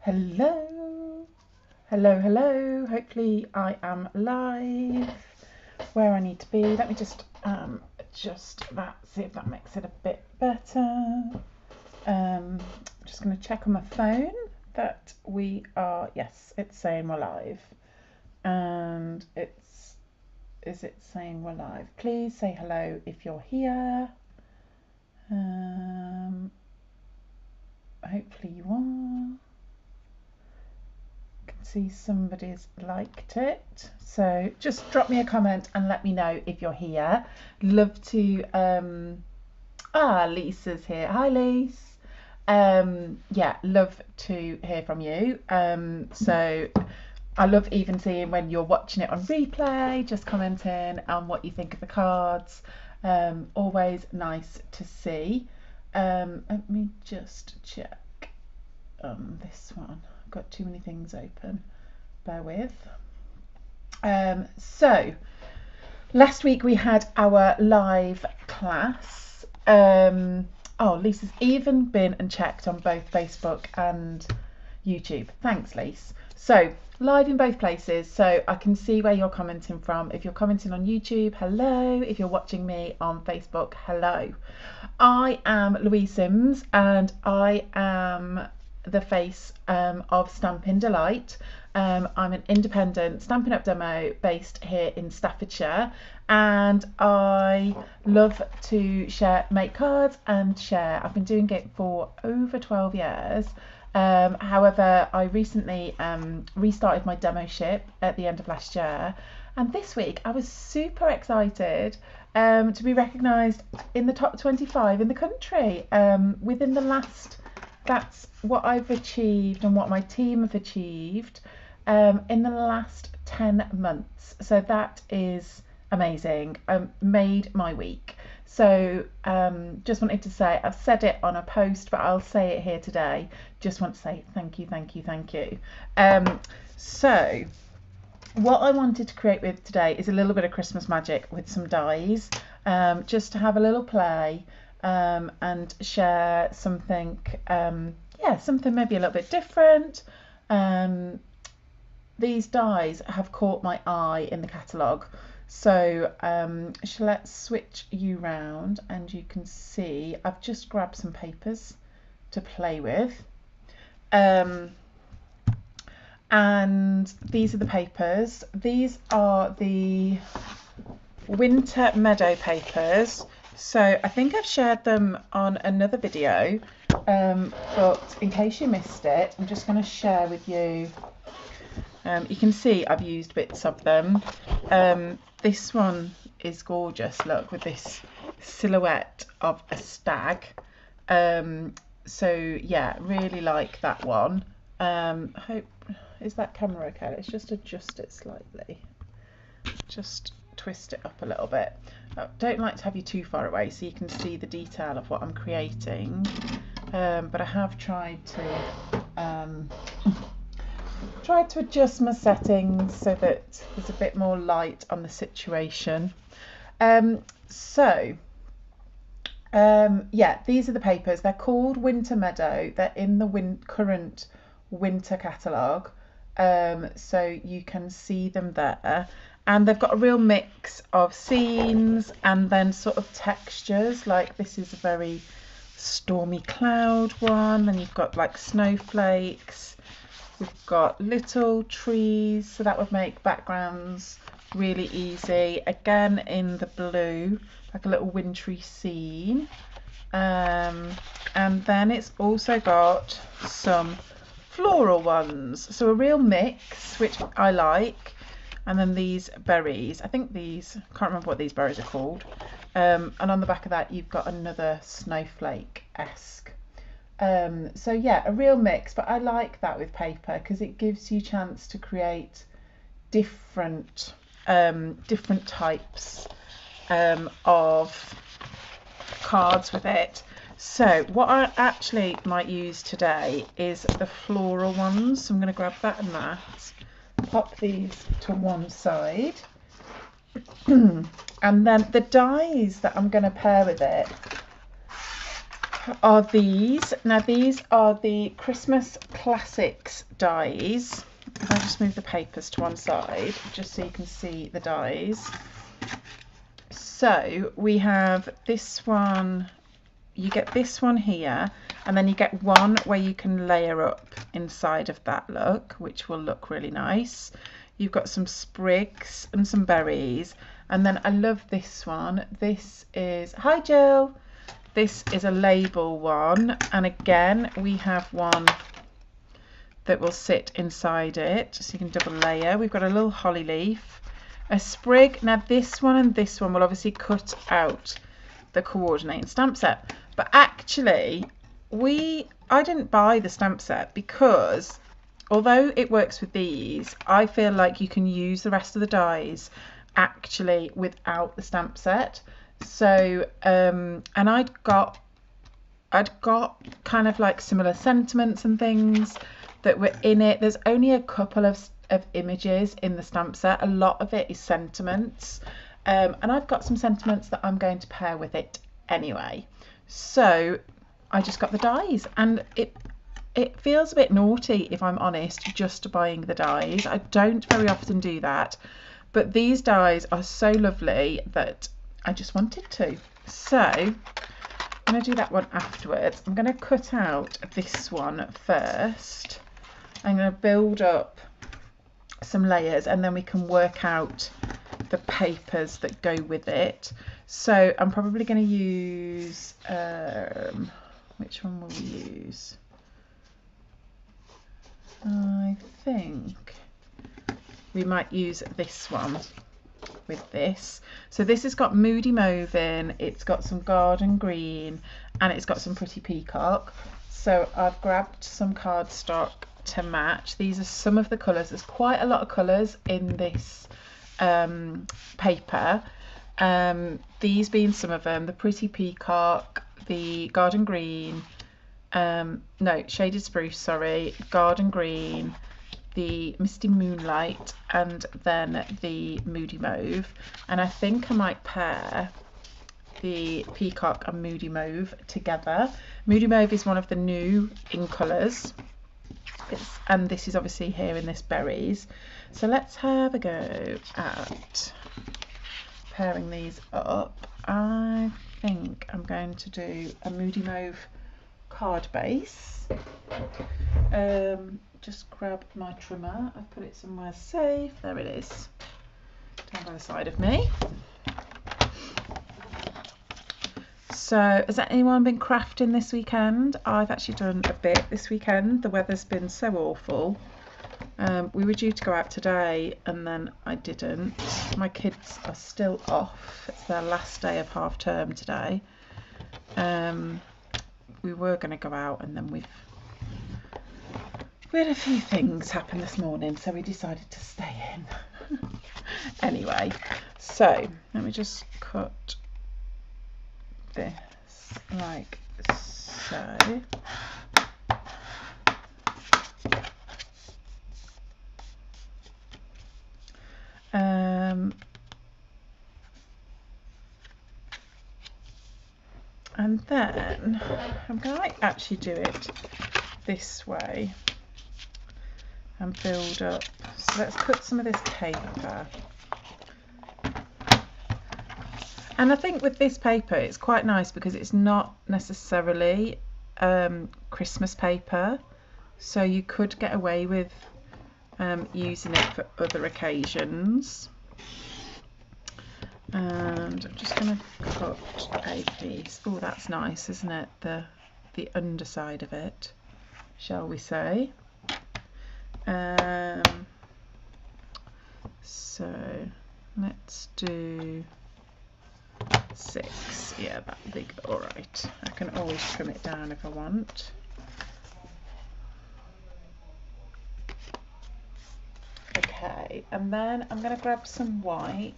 Hello, hello, hello. Hopefully I am live where I need to be. Let me just adjust that, see if that makes it a bit better. I'm just going to check on my phone that we are, yes, it's saying we're live. And is it saying we're live? Please say hello if you're here. Hopefully you are. See, somebody's liked it, so just drop me a comment and let me know if you're here. Love to Lisa's here. Hi Lise. Yeah, love to hear from you. So I love even seeing when you're watching it on replay, just commenting on what you think of the cards. Always nice to see. Let me just check this one. Got too many things open, bear with. So last week we had our live class. Lisa's even been and checked on both Facebook and YouTube. Thanks, Lise. So live in both places, so I can see where you're commenting from. If you're commenting on YouTube, hello. If you're watching me on Facebook, hello. I am Louise Sims and I am the face of Stampin' Delight. I'm an independent Stampin' Up demo based here in Staffordshire, and I love to make cards and share. I've been doing it for over 12 years. However, I recently restarted my demo ship at the end of last year, and this week I was super excited to be recognised in the top 25 in the country within the last. That's what I've achieved and what my team have achieved in the last 10 months. So that is amazing. Made my week. So just wanted to say, I've said it on a post, but I'll say it here today. Just want to say thank you, thank you, thank you. So what I wanted to create with today is a little bit of Christmas magic with some dies, just to have a little play. And share something, something maybe a little bit different. These dies have caught my eye in the catalogue, so let's switch you round and you can see I've just grabbed some papers to play with. And these are the papers. These are the Winter Meadow papers. So I think I've shared them on another video, but in case you missed it, I'm just going to share with you. You can see I've used bits of them. This one is gorgeous, look, with this silhouette of a stag. So yeah, really like that one. Is that camera okay? Let's just adjust it slightly. Just twist it up a little bit. I don't like to have you too far away so you can see the detail of what I'm creating, but I have tried to adjust my settings so that there's a bit more light on the situation. Yeah, these are the papers. They're called Winter Meadow. They're in the current winter catalogue, so you can see them there. And they've got a real mix of scenes and then sort of textures, like this is a very stormy cloud one, and you've got like snowflakes, we've got little trees, so that would make backgrounds really easy. Again in the blue, like a little wintry scene. And then it's also got some floral ones, so a real mix, which I like. And then these berries, I think these, can't remember what these berries are called. And on the back of that, you've got another snowflake-esque. So yeah, a real mix, but I like that with paper because it gives you a chance to create different types of cards with it. So what I actually might use today is the floral ones. So I'm going to grab that and that. Pop these to one side, and then the dies that I'm going to pair with it are these. Now these are the Christmas Classics dies. If I just move the papers to one side, just so you can see the dies. So we have this one, you get this one here, and then you get one where you can layer up inside of that look, which will look really nice. You've got some sprigs and some berries, and then I love this one. This is, hi Jill, this is a label one, and again we have one that will sit inside it, so you can double layer. We've got a little holly leaf, a sprig. Now this one and this one will obviously cut out the coordinating stamp set, but actually I didn't buy the stamp set because although it works with these, I feel like you can use the rest of the dies actually without the stamp set. So and I'd got kind of like similar sentiments and things that were in it. There's only a couple of images in the stamp set. A lot of it is sentiments, and I've got some sentiments that I'm going to pair with it anyway. So I just got the dies, and it feels a bit naughty, if I'm honest, just buying the dies. I don't very often do that, but these dies are so lovely that I just wanted to. So I'm going to do that one afterwards. I'm going to cut out this one first. I'm going to build up some layers, and then we can work out the papers that go with it. So I'm probably going to use, which one will we use? I think we might use this one with this. So this has got Moody Mauve in, it's got some garden green, and it's got some pretty peacock. So I've grabbed some cardstock to match. These are some of the colours. There's quite a lot of colours in this paper. These being some of them: the pretty peacock, the garden green, no, shaded spruce, sorry, garden green, the misty moonlight, and then the moody mauve. And I think I might pair the peacock and moody mauve together. Moody mauve is one of the new in colours, and this is obviously here in this berries. So let's have a go at pairing these up. I think I'm going to do a moody mauve card base. Just grab my trimmer. I've put it somewhere safe. There it is, down by the side of me. So has anyone been crafting this weekend? I've actually done a bit this weekend. The weather's been so awful. We were due to go out today and then I didn't. My kids are still off. It's their last day of half term today. We were going to go out, and then we had a few things happen this morning, so we decided to stay in. Anyway, so let me just cut this like so. And then I'm going to actually do it this way and build up. So let's cut some of this paper. And I think with this paper it's quite nice because it's not necessarily Christmas paper, so you could get away with using it for other occasions. And I'm just going to cut a piece. Oh, that's nice, isn't it? The underside of it, shall we say. So let's do 6. Yeah, that big. All right, I can always trim it down if I want. Okay, and then I'm going to grab some white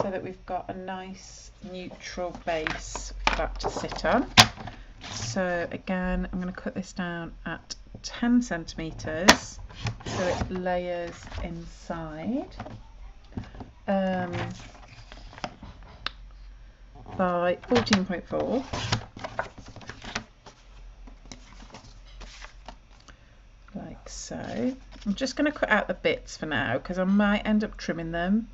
so that we've got a nice neutral base for that to sit on. So again, I'm going to cut this down at 10 centimetres so it layers inside, by 14.4. I'm just going to cut out the bits for now because I might end up trimming them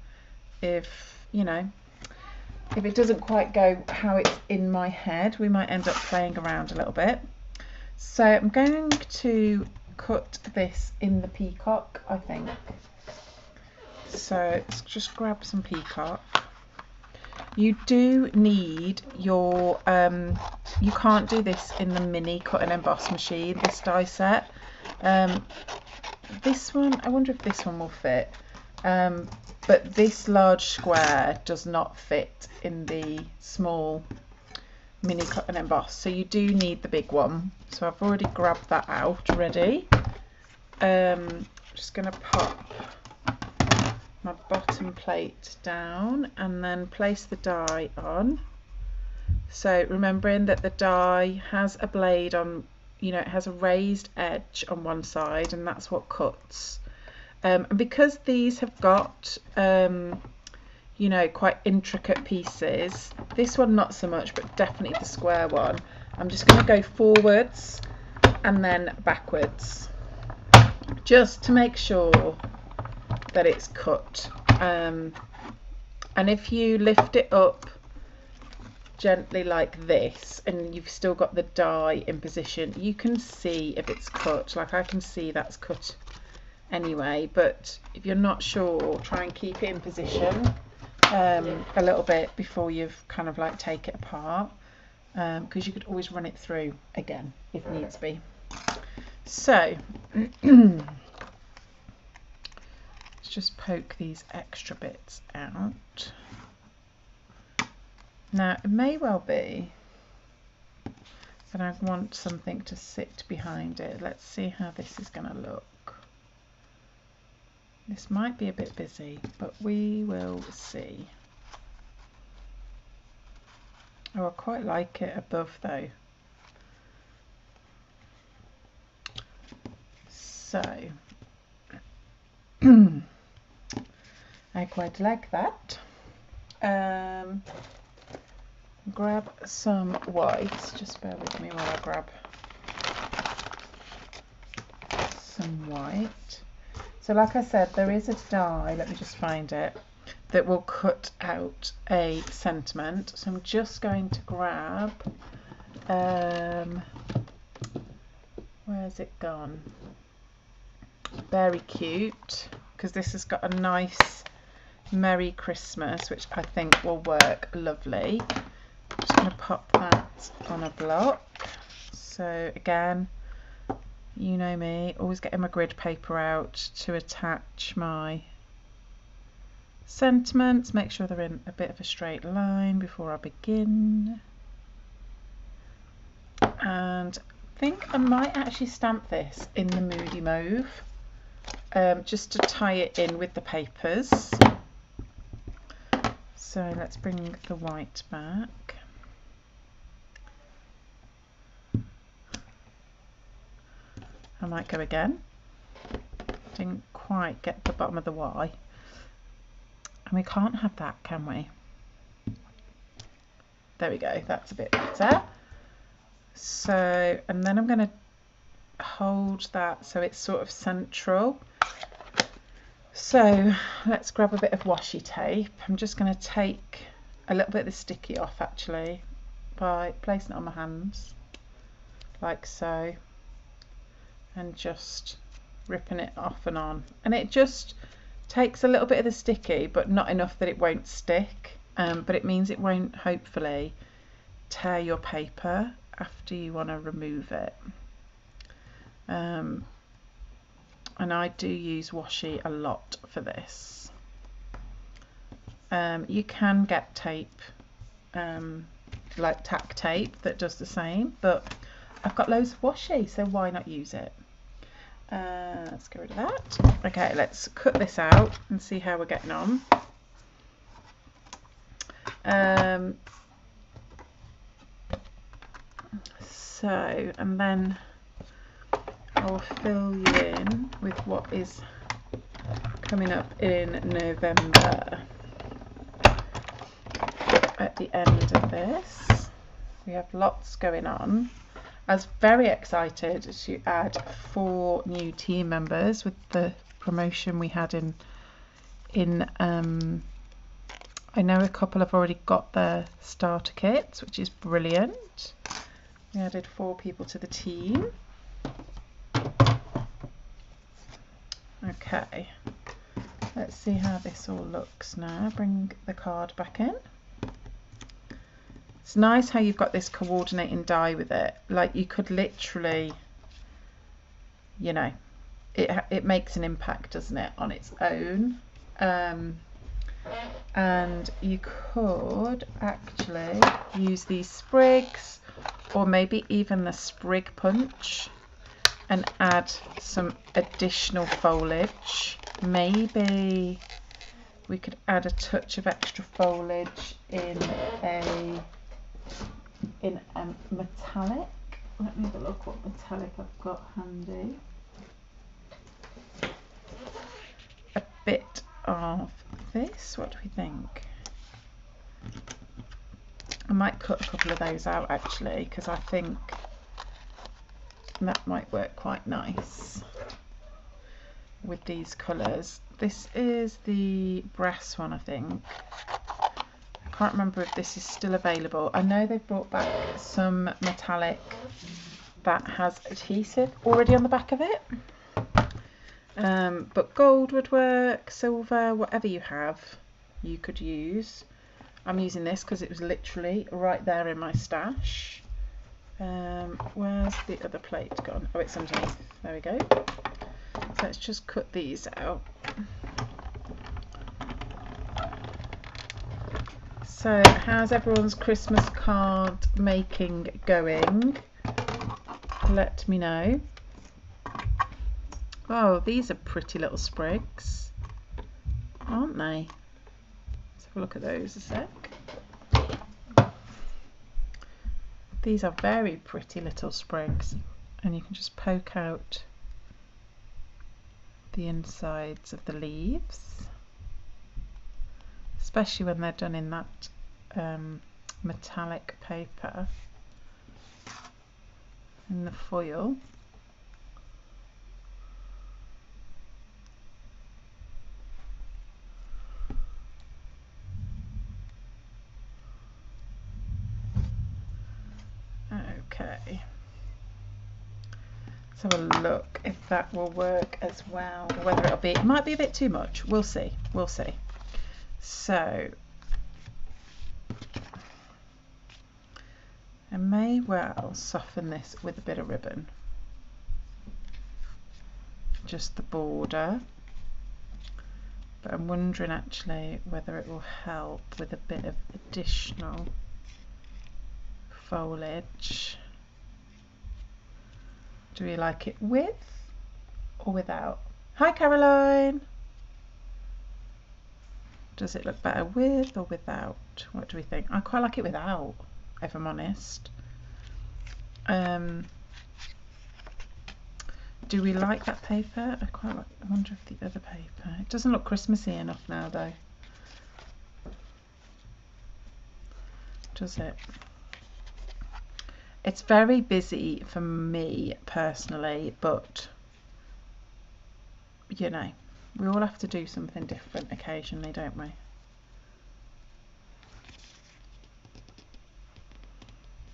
if, you know, if it doesn't quite go how it's in my head. We might end up playing around a little bit. So I'm going to cut this in the peacock, I think. So let's just grab some peacock. You do need your, you can't do this in the mini cut and emboss machine, this die set. This one, I wonder if this one will fit. But this large square does not fit in the small mini cut and emboss, so you do need the big one. So I've already grabbed that out ready. Just going to pop my bottom plate down and then place the die on. So remembering that the die has a blade on, you know, it has a raised edge on one side, and that's what cuts. And because these have got, you know, quite intricate pieces, this one not so much, but definitely the square one, I'm just going to go forwards and then backwards, just to make sure that it's cut. And if you lift it up gently like this and you've still got the die in position, you can see if it's cut. Like I can see that's cut anyway, but if you're not sure, try and keep it in position a little bit before you've kind of like take it apart, because you could always run it through again if needs be. So let's just poke these extra bits out. Now it may well be that I want something to sit behind it. Let's see how this is going to look. This might be a bit busy, but we will see. Oh, I quite like it above though. So, I quite like that. Grab some white. Just bear with me while I grab some white. So like I said, there is a die, let me just find it, that will cut out a sentiment. So I'm just going to grab, where's it gone? Very cute, because this has got a nice Merry Christmas, which I think will work lovely. I'm just going to pop that on a block. So again, you know me, always getting my grid paper out to attach my sentiments. Make sure they're in a bit of a straight line before I begin. And I think I might actually stamp this in the Moody Mauve, just to tie it in with the papers. So let's bring the white back. I might go again. Didn't quite get the bottom of the Y. And we can't have that, can we? There we go, that's a bit better. So, and then I'm going to hold that so it's sort of central. So let's grab a bit of washi tape. I'm just going to take a little bit of the sticky off actually by placing it on my hands like so, and just ripping it off and on. And it just takes a little bit of the sticky, but not enough that it won't stick, but it means it won't hopefully tear your paper after you want to remove it. And I do use washi a lot for this. You can get tape, like tack tape that does the same, but I've got loads of washi, so why not use it? Let's get rid of that. Okay, let's cut this out and see how we're getting on. So, and then I'll fill you in with what is coming up in November. At the end of this, we have lots going on. I was very excited to add 4 new team members with the promotion we had in I know a couple have already got their starter kits, which is brilliant. We added 4 people to the team. Okay, let's see how this all looks now. Bring the card back in. It's nice how you've got this coordinating die with it. Like, you could literally, you know, it makes an impact, doesn't it, on its own. And you could actually use these sprigs, or maybe even the sprig punch, and add some additional foliage. Maybe we could add a touch of extra foliage in a metallic. Let me have a look what metallic I've got handy. A bit of this. What do we think? I might cut a couple of those out actually, because I think that might work quite nice with these colours. This is the brass one, I think. I can't remember if this is still available. I know they've brought back some metallic that has adhesive already on the back of it. But gold would work, silver, whatever you have, you could use. I'm using this because it was literally right there in my stash. Where's the other plate gone? Oh, it's underneath. There we go. So let's just cut these out. So how's everyone's Christmas card making going? Let me know. Oh, these are pretty little sprigs, aren't they? Let's have a look at those a sec. These are very pretty little sprigs, and you can just poke out the insides of the leaves, especially when they're done in that metallic paper in the foil. Okay, let's have a look if that will work as well, whether it'll be, it might be a bit too much, we'll see, we'll see. So I may well soften this with a bit of ribbon, just the border, but I'm wondering actually whether it will help with a bit of additional foliage. Do we like it with or without? Hi Caroline! Does it look better with or without? What do we think? I quite like it without, if I'm honest. Do we like that paper? I quite like, I wonder if the other paper, it doesn't look Christmassy enough now though, does it? It's very busy for me personally, but you know, we all have to do something different occasionally, don't we?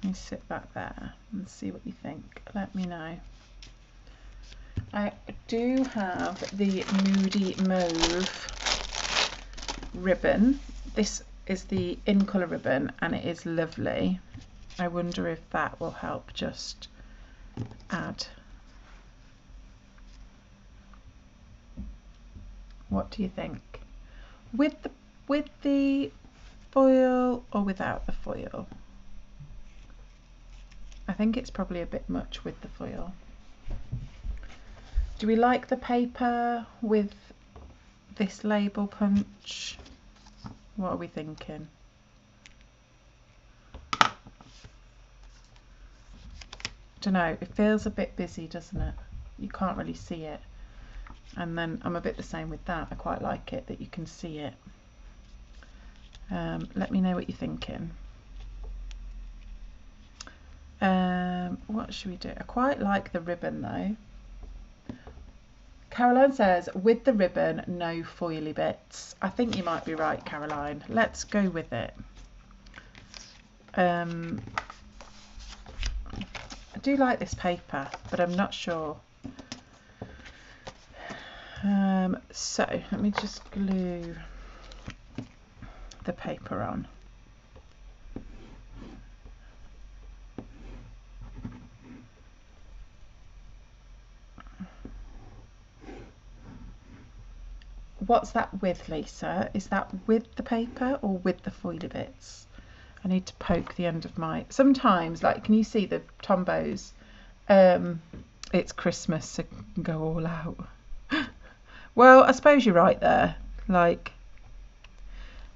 Let me sit that there and see what you think. Let me know. I do have the Moody Mauve ribbon. This is the in colour ribbon and it is lovely. I wonder if that will help just add. What do you think? With the foil or without the foil? I think it's probably a bit much with the foil. Do we like the paper with this label punch? What are we thinking? Don't know, it feels a bit busy, doesn't it? You can't really see it. And then I'm a bit the same with that. I quite like it that you can see it. Let me know what you're thinking. What what should we do? I quite like the ribbon though. Caroline says, with the ribbon, no foily bits. I think you might be right, Caroline. Let's go with it. I do like this paper, but I'm not sure. So let me just glue the paper on. What's that with, Lisa? Is that with the paper or with the foily bits? I need to poke the end of my... Sometimes, like, can you see the Tombos? It's Christmas, so can go all out. Well, I suppose you're right there. Like,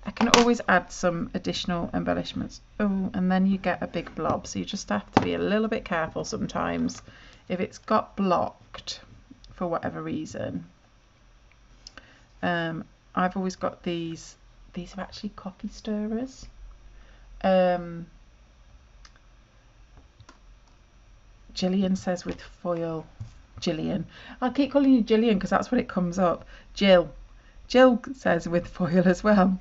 I can always add some additional embellishments. Oh, and then you get a big blob, so you just have to be a little bit careful sometimes if it's got blocked for whatever reason. I've always got these are actually coffee stirrers. Gillian says with foil. Gillian, I keep calling you Gillian because that's what it comes up. Jill says with foil as well.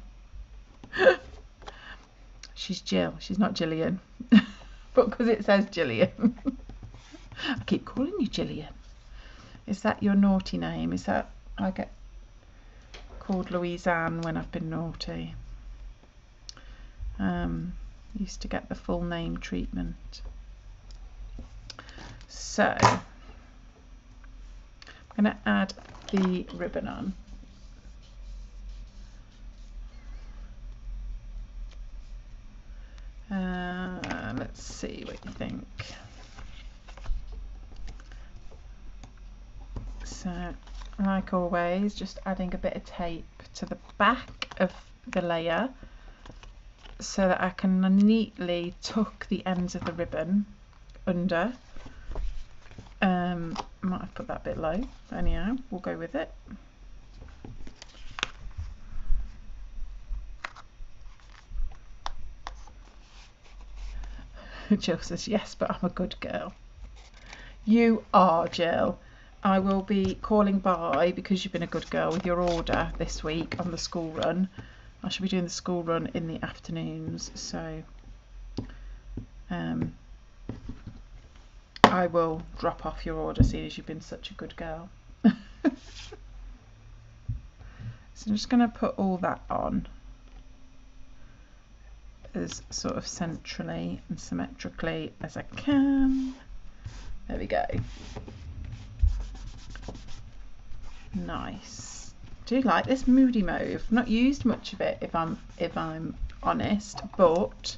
She's Jill, she's not Gillian. But because it says Gillian. I keep calling you Gillian. Is that your naughty name? Is that... I get called Louise Ann when I've been naughty. Used to get the full name treatment. So I'm going to add the ribbon on. Let's see what you think. So, like always, just adding a bit of tape to the back of the layer so that I can neatly tuck the ends of the ribbon under. Might have put that a bit low, but anyhow, we'll go with it. Jill says, yes, but I'm a good girl. You are, Jill. I will be calling by because you've been a good girl with your order this week on the school run. I should be doing the school run in the afternoons, so I will drop off your order seeing as you've been such a good girl. So I'm just going to put all that on as sort of centrally and symmetrically as I can. There we go. Nice. Do like this moody mauve. Not used much of it if I'm honest, but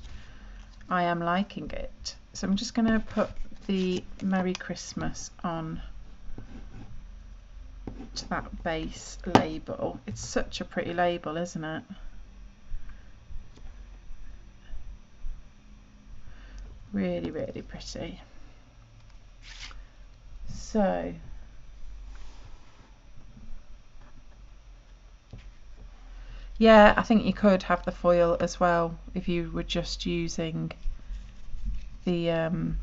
I am liking it. So I'm just going to put the Merry Christmas on to that base label. It's such a pretty label, isn't it? Really, really pretty. So yeah, I think you could have the foil as well if you were just using the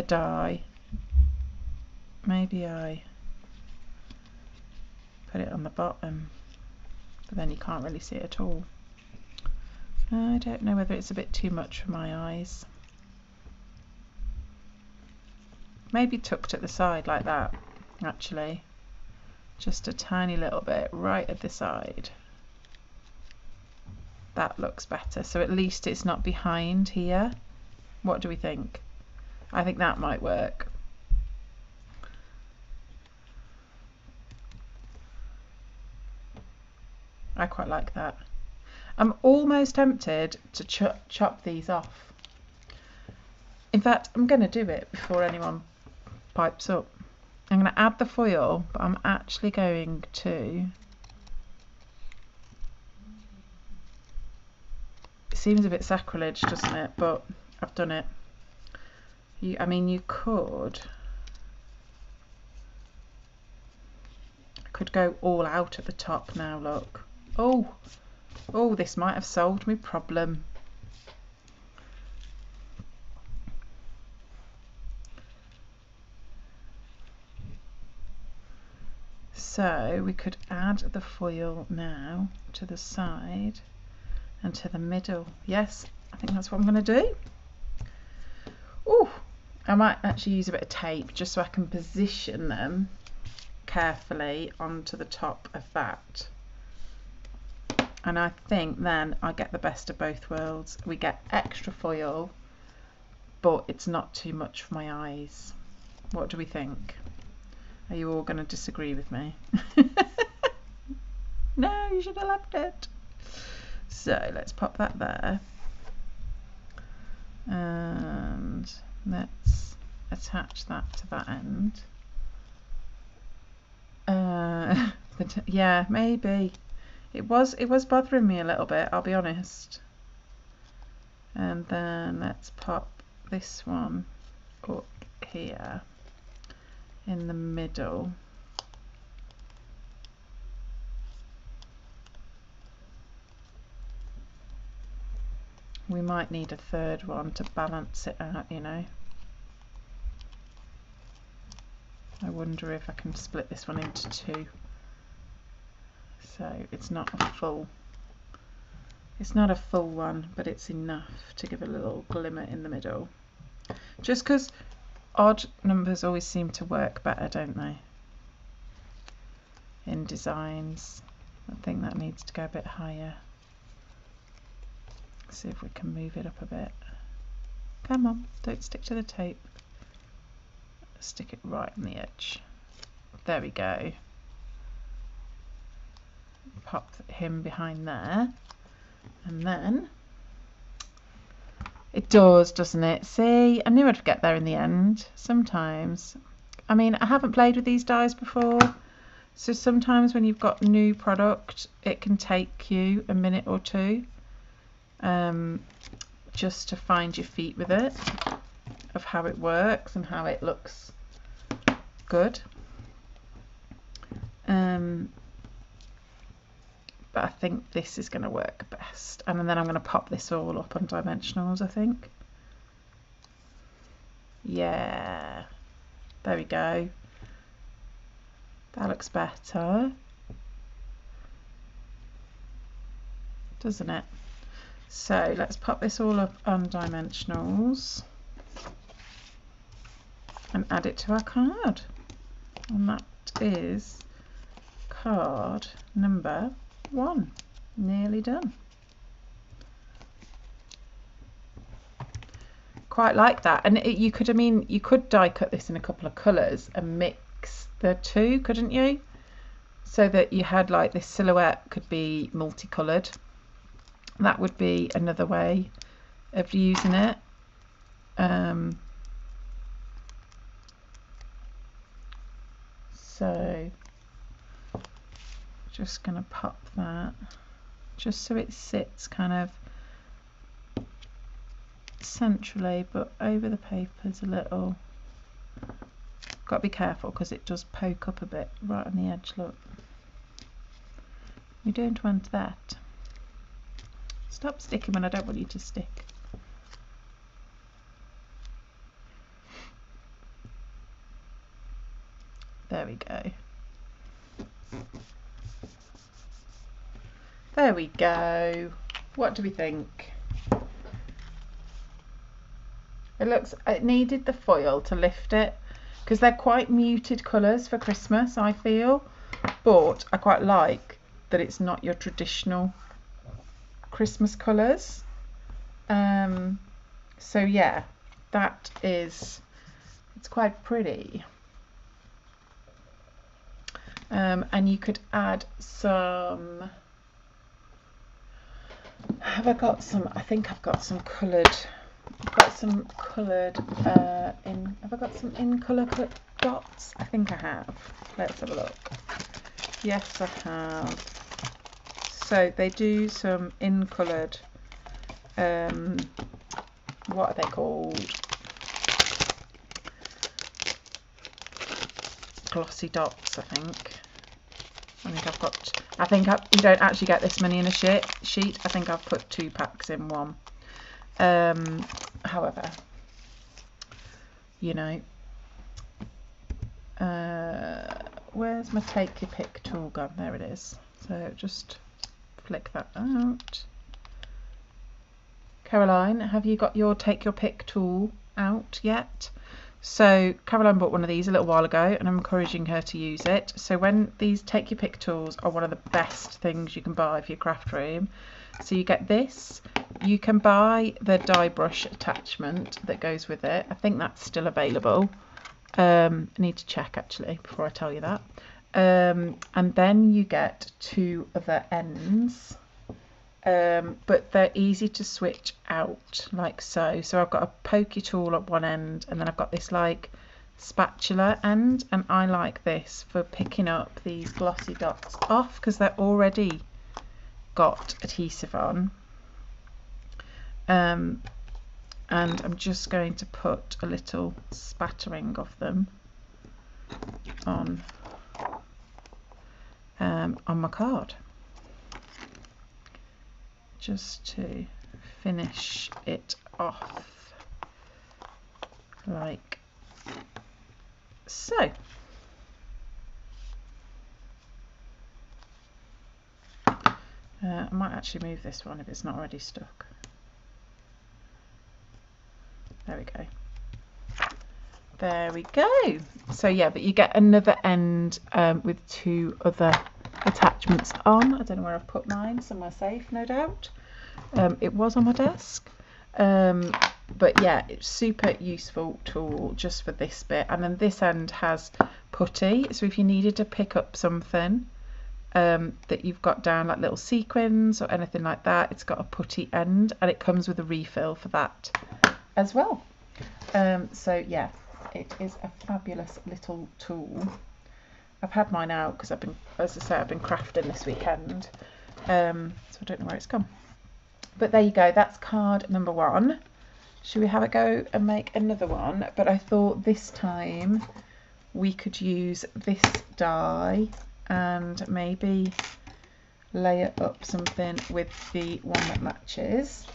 die. Maybe I put it on the bottom, but then you can't really see it at all. I don't know whether it's a bit too much for my eyes. Maybe tucked at the side like that, actually. Just a tiny little bit right at the side. That looks better. So at least it's not behind here. What do we think? I think that might work. I quite like that. I'm almost tempted to chop these off. In fact, I'm going to do it before anyone pipes up. I'm going to add the foil, but I'm actually going to... It seems a bit sacrilege, doesn't it? But I've done it. I mean, you could go all out at the top now, look. Oh, this might have solved my problem. So we could add the foil now to the side and to the middle. Yes, I think that's what I'm going to do. Oh, I might actually use a bit of tape just so I can position them carefully onto the top of that. And I think then I get the best of both worlds. We get extra foil, but it's not too much for my eyes. What do we think? Are you all going to disagree with me? No, you should have left it. So let's pop that there. And let's attach that to that end. Yeah, maybe. It was bothering me a little bit, I'll be honest. And then let's pop this one up here in the middle. We might need a third one to balance it out, you know. I wonder if I can split this one into two. So it's not a full one, but it's enough to give a little glimmer in the middle. Just because odd numbers always seem to work better, don't they? In designs. I think that needs to go a bit higher. See if we can move it up a bit. Come on, don't stick to the tape. Stick it right on the edge. There we go. Pop him behind there. And then it does, doesn't it? See, I knew I'd get there in the end. Sometimes, I mean, I haven't played with these dies before, so sometimes when you've got new product, it can take you a minute or two just to find your feet with it, of how it works and how it looks good. But I think this is going to work best, and then I'm going to pop this all up on dimensionals, I think. Yeah, there we go. That looks better, doesn't it? So let's pop this all up on dimensionals and add it to our card, and that is card number 1. Nearly done. Quite like that. And you could, I mean, you could die cut this in a couple of colours and mix the two, couldn't you? So that you had like this silhouette could be multicoloured. That would be another way of using it. So just going to pop that just so it sits kind of centrally, but over the papers a little. Got to be careful because it does poke up a bit right on the edge. Look, we don't want that. Stop sticking when I don't want you to stick. There we go. There we go. What do we think? It needed the foil to lift it because they're quite muted colours for Christmas, I feel, but I quite like that it's not your traditional Christmas colours. So yeah, it's quite pretty. And you could add some, have I got some, I think I've got some coloured, have I got some in colour dots? I think I have. Let's have a look. Yes, I have. So they do some in coloured, what are they called? Glossy dots, I think. You don't actually get this many in a sheet. I think I've put 2 packs in one. However, you know, where's my take your pick tool gone? There it is. So just flick that out. Caroline, have you got your take your pick tool out yet? So Caroline bought one of these a little while ago and I'm encouraging her to use it. So when these take your pick tools are one of the best things you can buy for your craft room. So you get this, you can buy the die brush attachment that goes with it. I think that's still available. I need to check actually before I tell you that. And then you get two other ends. But they're easy to switch out like so. So I've got a pokey tool at one end and then I've got this like spatula end, and I like this for picking up these glossy dots off because they're already got adhesive on. And I'm just going to put a little spattering of them on my card, just to finish it off like so. I might actually move this one if it's not already stuck. There we go. There we go. So yeah, but you get another end with two other attachments on. I don't know where I've put mine, somewhere safe no doubt. It was on my desk. But yeah, it's super useful tool just for this bit. And then this end has putty, so if you needed to pick up something that you've got down like little sequins or anything like that, it's got a putty end and it comes with a refill for that as well. So yeah, it is a fabulous little tool. I've had mine out because I've been, as I say, I've been crafting this weekend, so I don't know where it's gone. But there you go, that's card number 1. Should we have a go and make another one? But I thought this time we could use this die and maybe layer up something with the one that matches.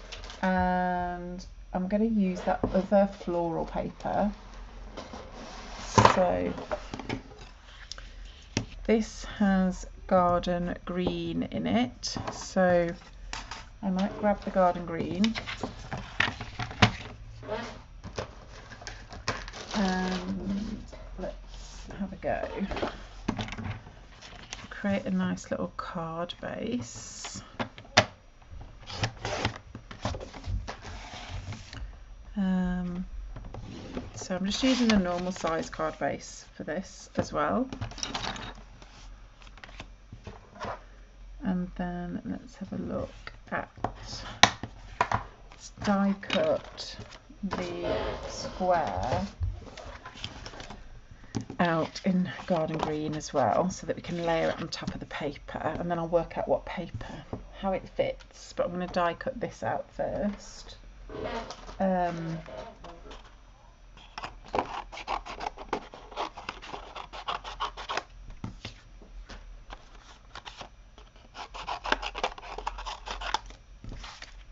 And I'm going to use that other floral paper. So this has garden green in it, so I might grab the garden green and let's have a go. Create a nice little card base. So I'm just using a normal size card base for this as well. And then let's have a look at, let's die cut the square out in garden green as well so that we can layer it on top of the paper, and then I'll work out what paper, how it fits. But I'm going to die cut this out first.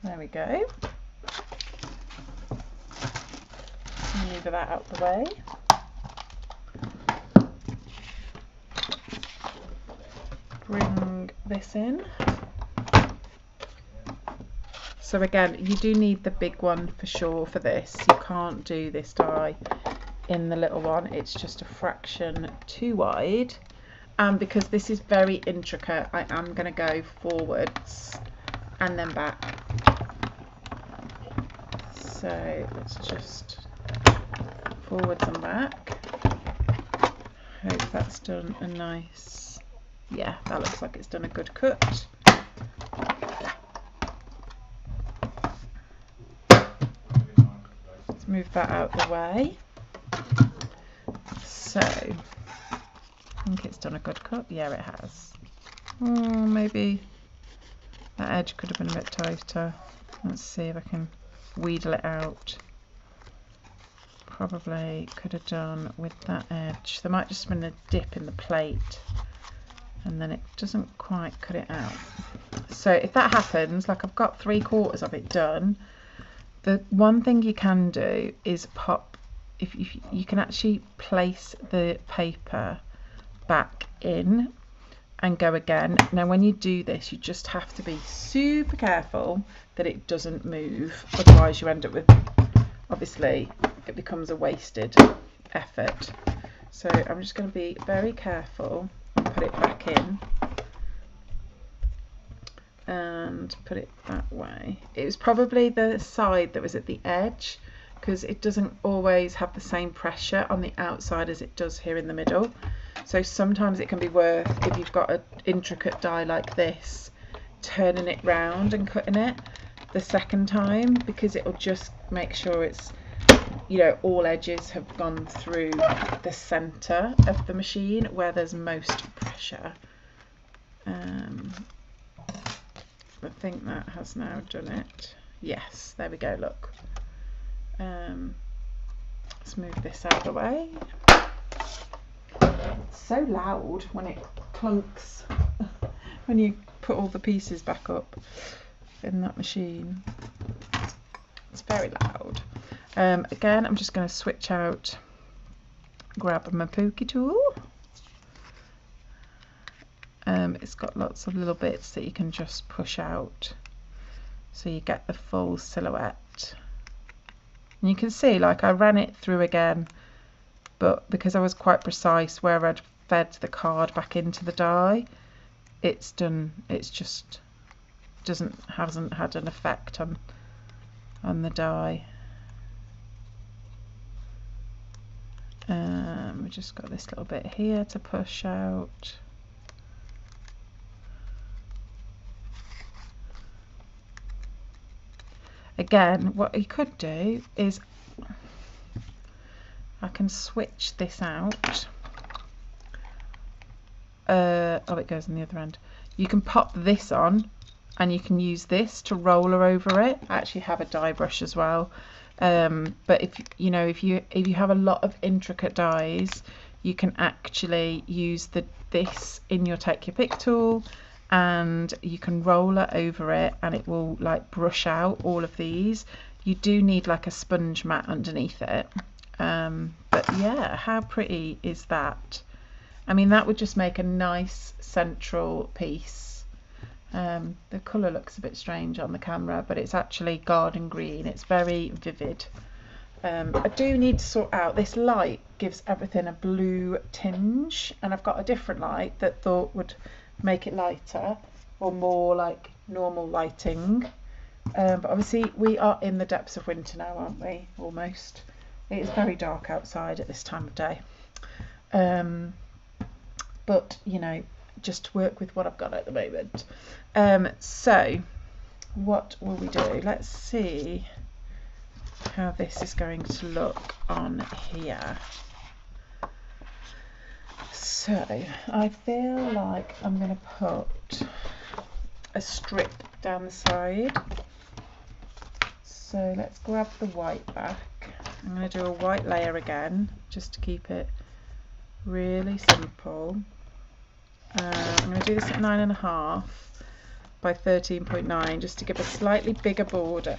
There we go. Move that out the way. Bring this in. So again, you do need the big one for sure for this. You can't do this die in the little one. It's just a fraction too wide. And because this is very intricate, I am going to go forwards and then back. So let's just forwards and back. Hope that's done a nice, yeah, that looks like it's done a good cut. Let's move that out the way. So I think it's done a good cut. Yeah, it has. Maybe that edge could have been a bit tighter. Let's see if I can wheedle it out. Probably could have done with that edge. There might just have been a dip in the plate and then it doesn't quite cut it out. So if that happens, like I've got 3/4 of it done, the one thing you can do is pop, if you can actually place the paper back in and go again. Now when you do this, you just have to be super careful that it doesn't move, otherwise you end up with, obviously it becomes a wasted effort. So I'm just going to be very careful and put it back in and put it that way. It was probably the side that was at the edge, because it doesn't always have the same pressure on the outside as it does here in the middle. So sometimes it can be worth, if you've got an intricate die like this, turning it round and cutting it the second time, because it will just make sure it's, you know, all edges have gone through the centre of the machine where there's most pressure. I think that has now done it. Yes, there we go, look. Let's move this out of the way. It's so loud when it clunks when you put all the pieces back up in that machine. It's very loud. Again, I'm just going to switch out, grab my pokey tool. It's got lots of little bits that you can just push out so you get the full silhouette. And you can see, like, I ran it through again, but because I was quite precise where I'd fed the card back into the die, it's done, it's just hasn't had an effect on the die. We've just got this little bit here to push out. Again, what you could do is I can switch this out. Oh, it goes on the other end. You can pop this on and you can use this to roller over it. I actually have a die brush as well. But if you have a lot of intricate dies, you can actually use this in your take your pick tool, and you can roller over it and it will like brush out all of these. You do need like a sponge mat underneath it. But yeah, how pretty is that? I mean, that would just make a nice central piece. The colour looks a bit strange on the camera, but it's actually garden green. It's very vivid. I do need to sort out, this light gives everything a blue tinge, and I've got a different light that thought would make it lighter or more like normal lighting. But obviously we are in the depths of winter now, aren't we? Almost. It is very dark outside at this time of day. But you know, just work with what I've got at the moment. So what will we do? Let's see how this is going to look on here. So I feel like I'm going to put a strip down the side. So let's grab the white back. I'm going to do a white layer again, just to keep it really simple. I'm going to do this at 9.5 by 13.9, just to give a slightly bigger border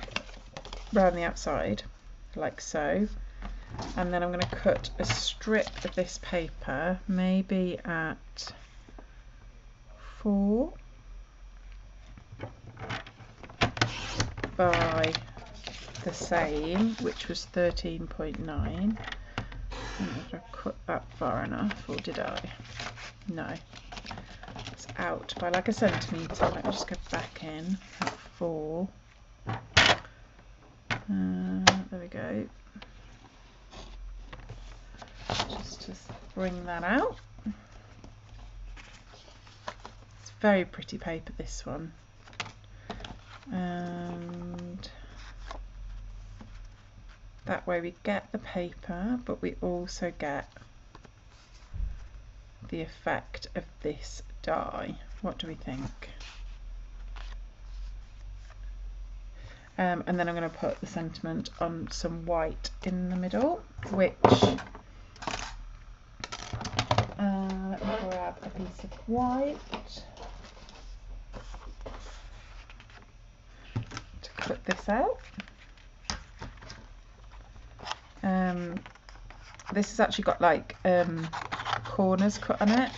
around the outside, like so. And then I'm going to cut a strip of this paper, maybe at 4 by the same, which was 13.9. Did I cut that far enough, or did I? No. It's out by like a centimetre. Let me just go back in at 4. There we go. Just to bring that out. It's very pretty paper, this one. And that way we get the paper, but we also get the effect of this die. What do we think? And then I'm going to put the sentiment on some white in the middle, which let me grab a piece of white to cut this out. This has actually got like corners cut on it,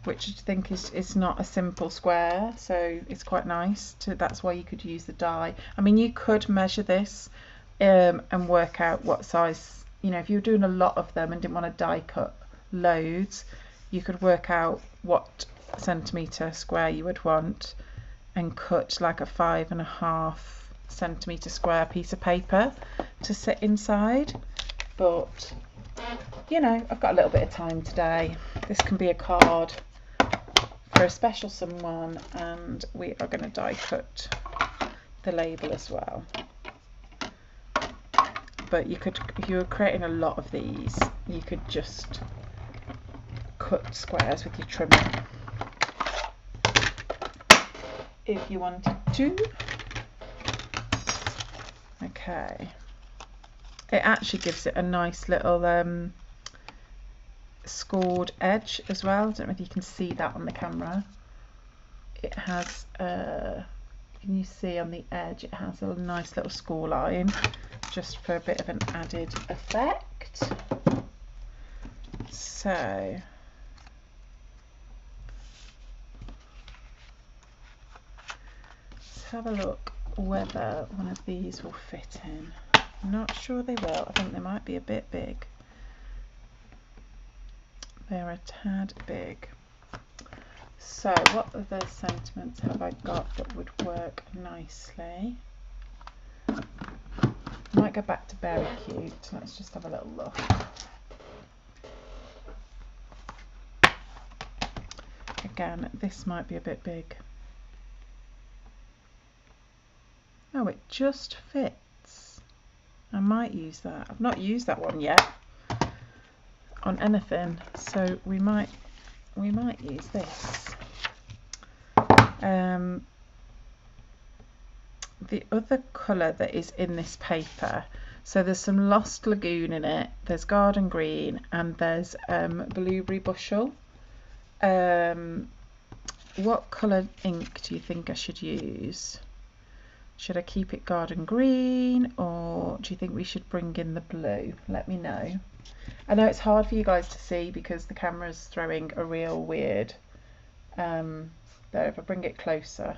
which I think is not a simple square, so it's quite nice to, that's why you could use the die. I mean, you could measure this and work out what size, you know, if you were doing a lot of them and didn't want to die cut loads, you could work out what centimetre square you would want and cut like a 5.5 centimetre square piece of paper to sit inside. But you know, I've got a little bit of time today. This can be a card for a special someone, and we are going to die cut the label as well. But you could, if you were creating a lot of these, you could just cut squares with your trimmer if you wanted to. Okay, it actually gives it a nice little scored edge as well. I don't know if you can see that on the camera. It has can you see on the edge it has a nice little score line, just for a bit of an added effect. So let's have a look whether one of these will fit in. I'm not sure they will. I think they might be a bit big. They're a tad big. So what other sentiments have I got that would work nicely? Might go back to Very Cute. Let's just have a little look. Again, this might be a bit big. Oh, it just fits. I might use that. I've not used that one yet on anything, so we might use this. The other colour that is in this paper, so there's some Lost Lagoon in it, there's Garden Green, and there's Blueberry Bushel. What colour ink do you think I should use? Should I keep it Garden Green, or do you think we should bring in the blue? Let me know. I know it's hard for you guys to see because the camera's throwing a real weird, though if I bring it closer,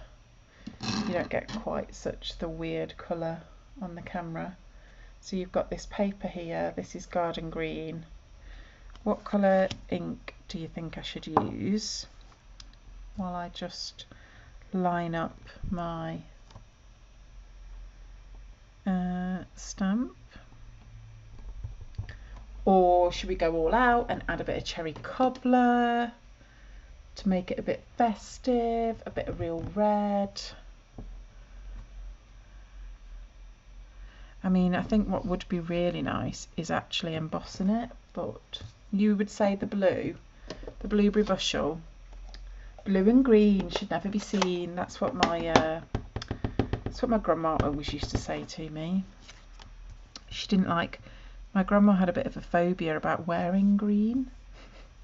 you don't get quite such the weird colour on the camera. So you've got this paper here, this is Garden Green. What colour ink do you think I should use? While I just line up my stamp. Or should we go all out and add a bit of cherry cobbler to make it a bit festive, a bit of real red? I mean, I think what would be really nice is actually embossing it, but you would say the blue, the Blueberry Bushel. Blue and green should never be seen. That's what my grandma always used to say to me. She didn't like, my grandma had a bit of a phobia about wearing green,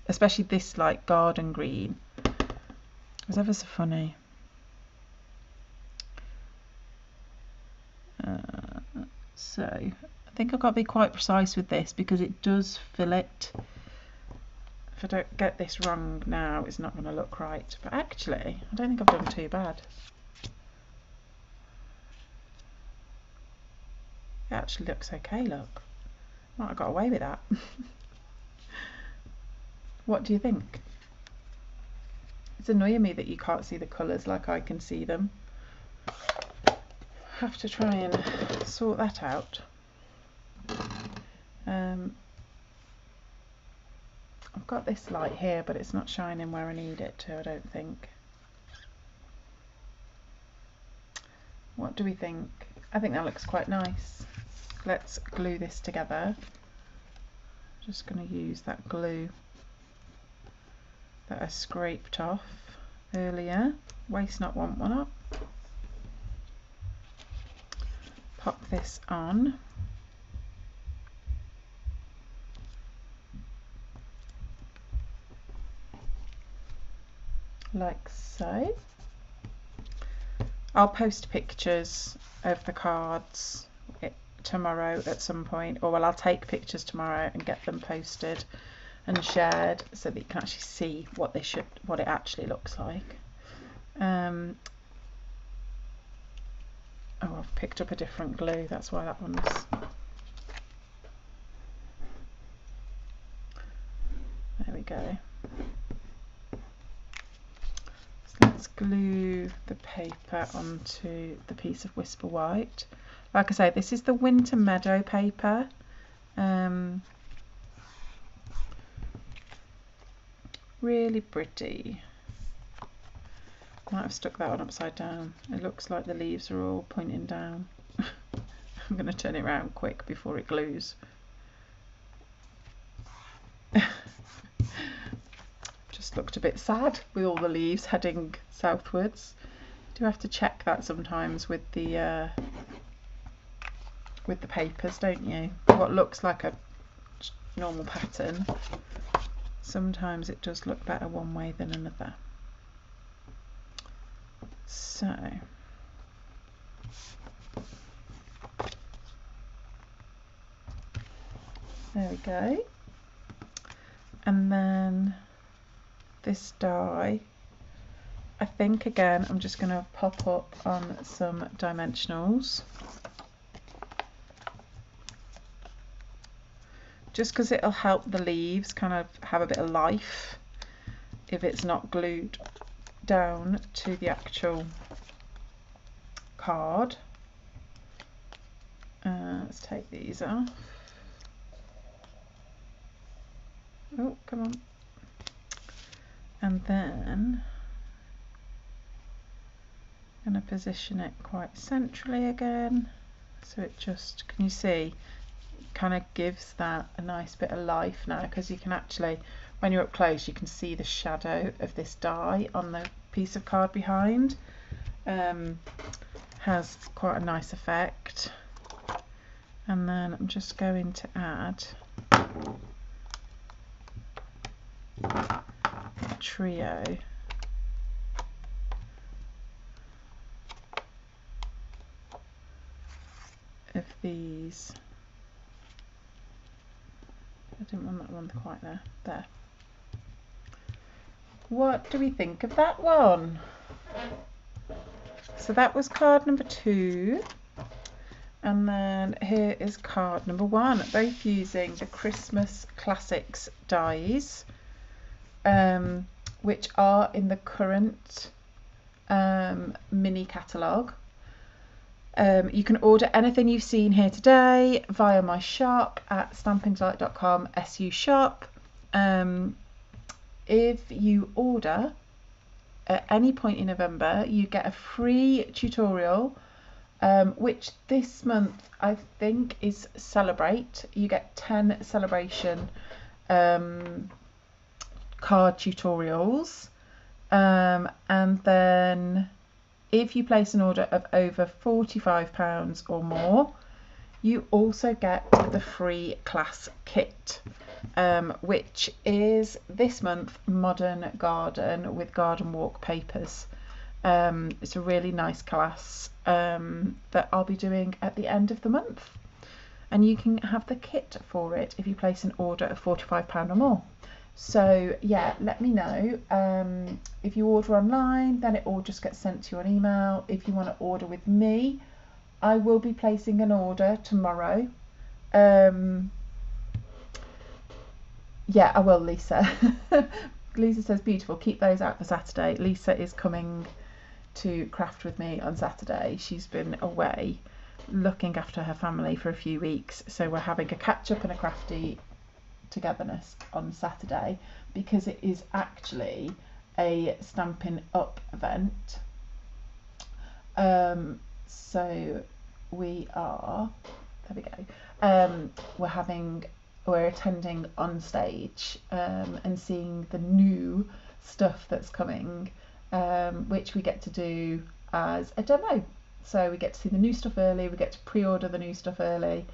especially this like garden green. It was ever so funny. So I think I've got to be quite precise with this because it does fill it. If I don't get this wrong now, it's not going to look right. But actually, I don't think I've done too bad. It actually looks okay, look. Might have got away with that. What do you think? It's annoying me that you can't see the colours like I can see them. Have to try and sort that out. I've got this light here, but it's not shining where I need it to, I don't think. What do we think? I think that looks quite nice. Let's glue this together. Just going to use that glue that I scraped off earlier. Waste not, want one up. Pop this on. Like so. I'll post pictures of the cards tomorrow at some point, or well, I'll take pictures tomorrow and get them posted and shared so that you can actually see what it actually looks like. Oh, I've picked up a different glue, that's why that one's... There we go. So let's glue the paper onto the piece of Whisper White. Like I say, this is the Winter Meadow paper. Really pretty. Might have stuck that one upside down. It looks like the leaves are all pointing down. I'm going to turn it around quick before it glues. Just looked a bit sad with all the leaves heading southwards. Do have to check that sometimes with the papers, don't you? What looks like a normal pattern, sometimes it does look better one way than another. So there we go. And then this die, I think again I'm just going to pop up on some dimensionals, just because it'll help the leaves kind of have a bit of life if it's not glued down to the actual card. Let's take these off. Oh, come on. And then I'm going to position it quite centrally again, so it just, can you see, kind of gives that a nice bit of life now, because you can actually, when you're up close, you can see the shadow of this die on the piece of card behind. Has quite a nice effect. And then I'm just going to add a trio of these. I didn't want that one quite there. There. What do we think of that one? So that was card number 2. And then here is card number 1, both using the Christmas Classics dies, which are in the current mini catalogue. You can order anything you've seen here today via my shop at stampingdelight.com SU shop. If you order at any point in November, you get a free tutorial, which this month I think is Celebrate. You get 10 celebration card tutorials, and then if you place an order of over £45 or more, you also get the free class kit, which is this month Modern Garden with Garden Walk papers. It's a really nice class that I'll be doing at the end of the month, and you can have the kit for it if you place an order of £45 or more. So yeah, let me know. If you order online, then it all just gets sent to you on email. If you want to order with me, I will be placing an order tomorrow. Yeah, I will, Lisa. Lisa says, beautiful, keep those out for Saturday. Lisa is coming to craft with me on Saturday. She's been away looking after her family for a few weeks, so we're having a catch up and a crafty togetherness on Saturday, because it is actually a Stampin' Up event. So we are, there we go, we're attending on stage and seeing the new stuff that's coming, which we get to do as a demo. So we get to see the new stuff early, we get to pre-order the new stuff early.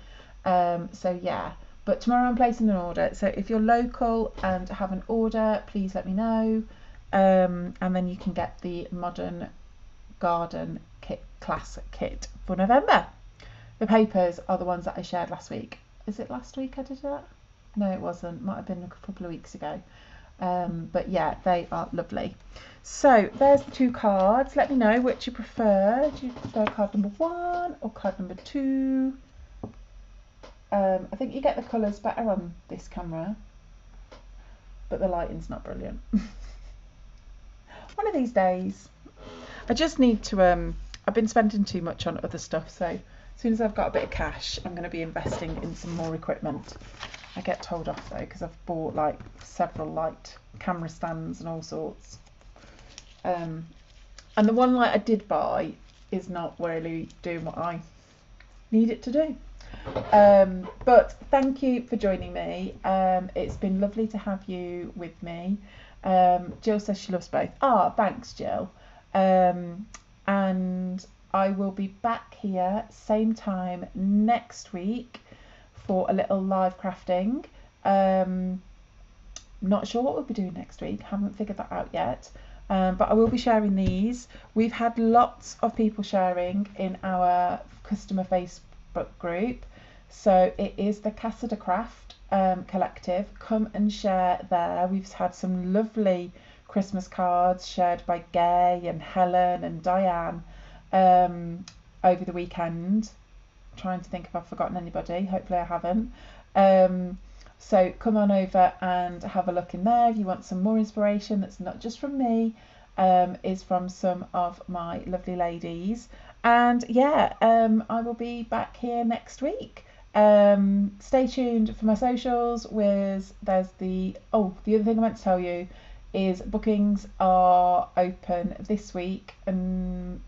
So yeah, but tomorrow I'm placing an order. So if you're local and have an order, please let me know, and then you can get the Modern Garden kit, class kit for November. The papers are the ones that I shared last week. Is it last week I did that? No, it wasn't. Might have been a couple of weeks ago. But yeah, they are lovely. So there's the 2 cards. Let me know which you prefer. Do you prefer card number 1 or card number 2? I think you get the colours better on this camera, but the lighting's not brilliant. One of these days. I just need to, I've been spending too much on other stuff, so as soon as I've got a bit of cash, I'm going to be investing in some more equipment. I get told off though, because I've bought like several light camera stands and all sorts. And the one light I did buy is not really doing what I need it to do. But thank you for joining me. It's been lovely to have you with me. Jill says she loves both. Thanks, Jill. And I will be back here same time next week for a little live crafting. Not sure what we'll be doing next week, haven't figured that out yet. But I will be sharing these. We've had lots of people sharing in our customer Facebook group, so it is the Casa de Craft collective. Come and share there. We've had some lovely Christmas cards shared by Gay and Helen and Diane over the weekend. I'm trying to think if I've forgotten anybody. Hopefully I haven't. So come on over and have a look in there if you want some more inspiration that's not just from me, is from some of my lovely ladies. And yeah, I will be back here next week. Stay tuned for my socials. There's the other thing I meant to tell you is bookings are open this week and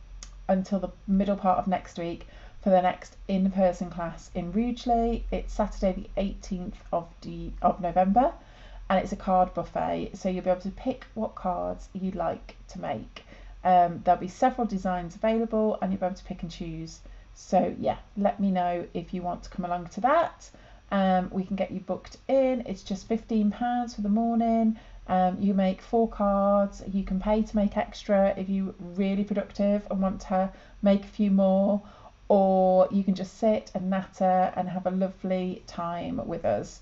until the middle part of next week for the next in-person class in Rugeley. It's Saturday the 18th of November, and it's a card buffet, so you'll be able to pick what cards you'd like to make. There'll be several designs available and you'll be able to pick and choose. So yeah, let me know if you want to come along to that. We can get you booked in. It's just £15 for the morning. You make 4 cards. You can pay to make extra if you're really productive and want to make a few more, or you can just sit and natter and have a lovely time with us.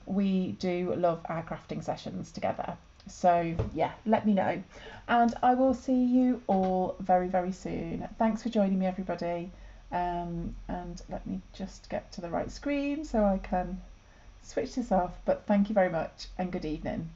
We do love our crafting sessions together. So yeah, let me know, and I will see you all very, very soon. Thanks for joining me, everybody. And let me just get to the right screen so I can switch this off. But thank you very much and good evening.